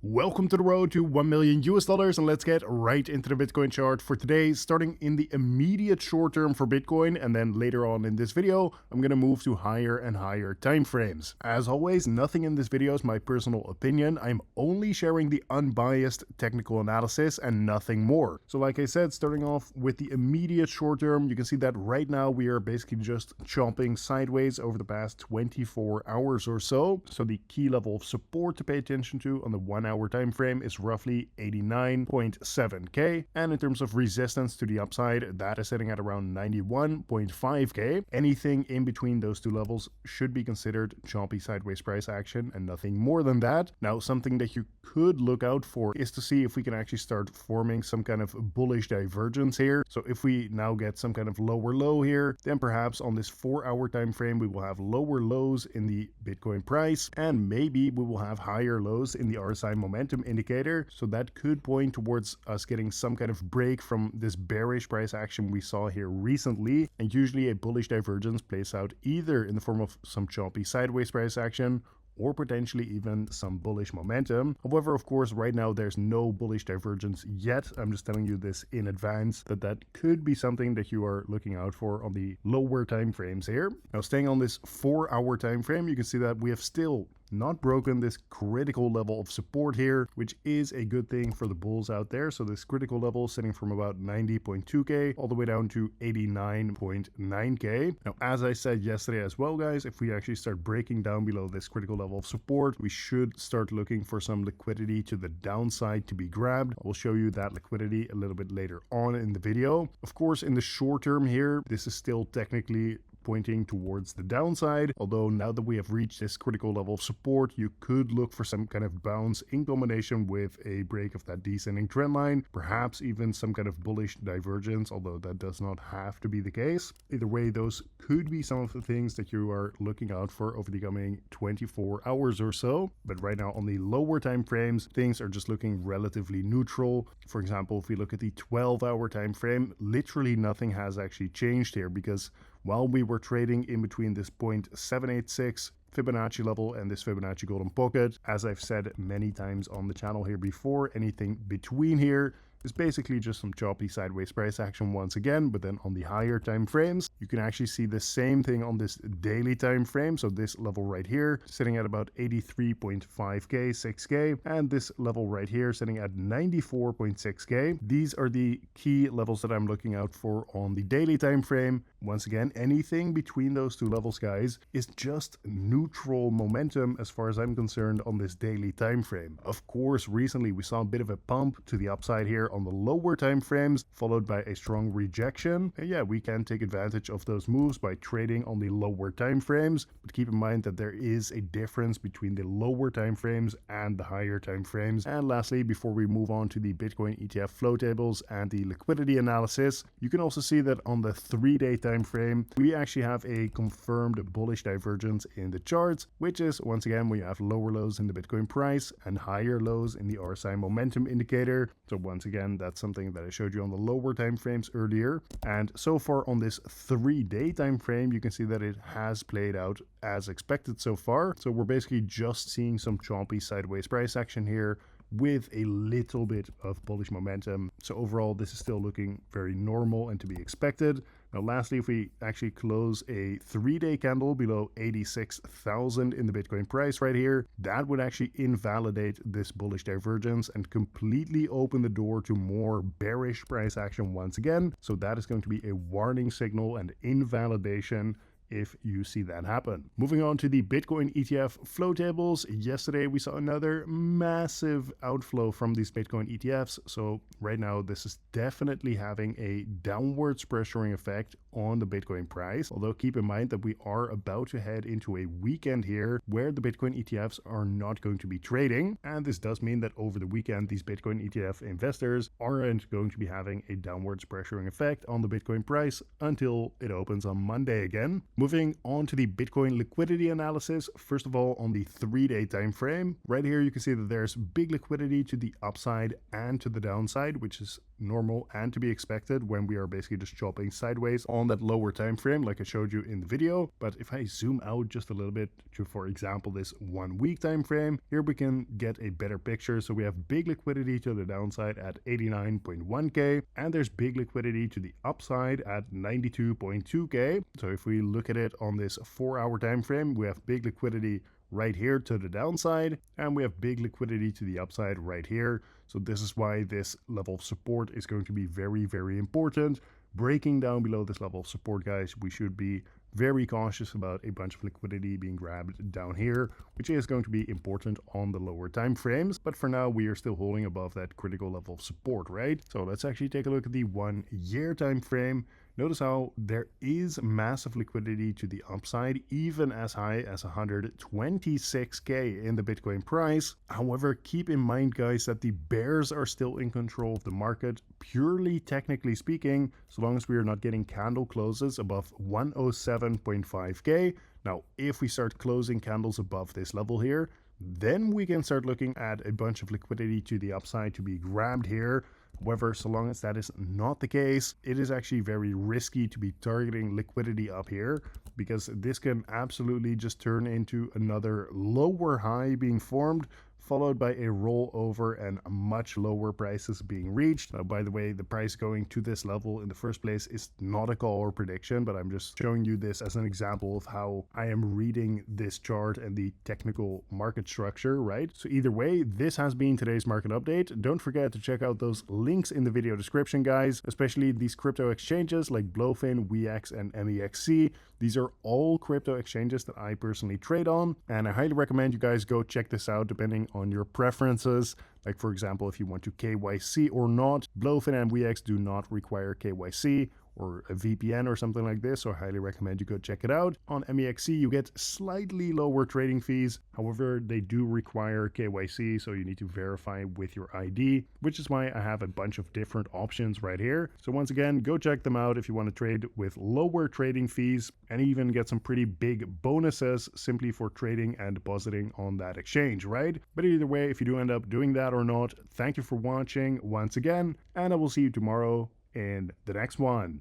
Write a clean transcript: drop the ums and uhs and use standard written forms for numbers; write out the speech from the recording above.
Welcome to the road to 1 million US dollars, and let's get right into the Bitcoin chart for today, starting in the immediate short term for Bitcoin, and then later on in this video I'm going to move to higher and higher time frames. As always, nothing in this video is my personal opinion. I'm only sharing the unbiased technical analysis and nothing more. So like I said, starting off with the immediate short term, you can see that right now we are basically just chomping sideways over the past 24 hours or so. So the key level of support to pay attention to on the 1 hour time frame is roughly 89.7k, and in terms of resistance to the upside, that is sitting at around 91.5k. Anything in between those two levels should be considered choppy sideways price action and nothing more than that. Now, something that you could look out for is to see if we can actually start forming some kind of bullish divergence here. So if we now get some kind of lower low here, then perhaps on this 4 hour time frame we will have lower lows in the Bitcoin price, and maybe we will have higher lows in the RSI momentum indicator. So that could point towards us getting some kind of break from this bearish price action we saw here recently. And usually a bullish divergence plays out either in the form of some choppy sideways price action or potentially even some bullish momentum. However, of course, right now there's no bullish divergence yet. I'm just telling you this in advance that could be something that you are looking out for on the lower time frames here. Now, staying on this 4 hour time frame, you can see that we have still not broken this critical level of support here, which is a good thing for the bulls out there. So this critical level sitting from about 90.2k all the way down to 89.9k. Now, as I said yesterday as well, guys, if we actually start breaking down below this critical level of support, we should start looking for some liquidity to the downside to be grabbed. I will show you that liquidity a little bit later on in the video. Of course, in the short term here, this is still technically pointing towards the downside, although now that we have reached this critical level of support, you could look for some kind of bounce in combination with a break of that descending trend line, perhaps even some kind of bullish divergence, although that does not have to be the case. Either way, those could be some of the things that you are looking out for over the coming 24 hours or so. But right now on the lower time frames, things are just looking relatively neutral. For example, if we look at the 12-hour time frame, literally nothing has actually changed here, because while we were trading in between this 0.786 Fibonacci level and this Fibonacci golden pocket, as I've said many times on the channel here before, anything between here is basically just some choppy sideways price action once again. But then on the higher time frames, you can actually see the same thing on this daily time frame. So this level right here sitting at about 83.5k, 6k, and this level right here sitting at 94.6k. These are the key levels that I'm looking out for on the daily time frame. Once again, anything between those two levels, guys, is just neutral momentum as far as I'm concerned on this daily time frame. Of course, recently we saw a bit of a pump to the upside here on the lower time frames, followed by a strong rejection. And yeah, we can take advantage of those moves by trading on the lower time frames, but keep in mind that there is a difference between the lower time frames and the higher time frames. And lastly, before we move on to the Bitcoin ETF flow tables and the liquidity analysis, you can also see that on the 3-day time frame, we actually have a confirmed bullish divergence in the charts, which is once again, we have lower lows in the Bitcoin price and higher lows in the RSI momentum indicator. So once again, that's something that I showed you on the lower time frames earlier. And so far on this 3-day time frame, you can see that it has played out as expected so far. So we're basically just seeing some choppy sideways price action here with a little bit of bullish momentum. So overall, this is still looking very normal and to be expected. Now, lastly, if we actually close a 3-day candle below 86,000 in the Bitcoin price right here, that would actually invalidate this bullish divergence and completely open the door to more bearish price action once again. So that is going to be a warning signal and invalidation if you see that happen. Moving on to the Bitcoin ETF flow tables. Yesterday we saw another massive outflow from these Bitcoin ETFs. So right now this is definitely having a downwards pressuring effect on the Bitcoin price. Although keep in mind that we are about to head into a weekend here where the Bitcoin ETFs are not going to be trading. And this does mean that over the weekend, these Bitcoin ETF investors aren't going to be having a downwards pressuring effect on the Bitcoin price until it opens on Monday again. Moving on to the Bitcoin liquidity analysis, first of all, on the 3-day time frame, right here you can see that there's big liquidity to the upside and to the downside, which is normal and to be expected when we are basically just chopping sideways on that lower time frame like I showed you in the video. But if I zoom out just a little bit to, for example, this 1 week time frame, here we can get a better picture. So we have big liquidity to the downside at 89.1k, and there's big liquidity to the upside at 92.2k. So if we look at it on this 4-hour time frame, we have big liquidity right here to the downside, and we have big liquidity to the upside right here. So this is why this level of support is going to be very, very important. Breaking down below this level of support, guys, we should be very cautious about a bunch of liquidity being grabbed down here, which is going to be important on the lower time frames. But for now, we are still holding above that critical level of support, right? So let's actually take a look at the 1 year time frame. Notice how there is massive liquidity to the upside, even as high as 126k in the Bitcoin price. However, keep in mind, guys, that the bears are still in control of the market, purely technically speaking, so long as we are not getting candle closes above 107.5k. Now, if we start closing candles above this level here, then we can start looking at a bunch of liquidity to the upside to be grabbed here. However, so long as that is not the case, it is actually very risky to be targeting liquidity up here, because this can absolutely just turn into another lower high being formed, followed by a rollover and much lower prices being reached. Now, by the way, the price going to this level in the first place is not a call or prediction, but I'm just showing you this as an example of how I am reading this chart and the technical market structure, right? So either way, this has been today's market update. Don't forget to check out those links in the video description, guys, especially these crypto exchanges like Blowfin, WeX, and MEXC. These are all crypto exchanges that I personally trade on, and I highly recommend you guys go check this out depending on your preferences. Like, for example, if you want to KYC or not. Blowfin and WeX do not require KYC or a VPN or something like this, so I highly recommend you go check it out. On MEXC, you get slightly lower trading fees. However, they do require KYC, so you need to verify with your ID, which is why I have a bunch of different options right here. So once again, go check them out if you want to trade with lower trading fees and even get some pretty big bonuses simply for trading and depositing on that exchange, right? But either way, if you do end up doing that or not, thank you for watching once again, and I will see you tomorrow in the next one.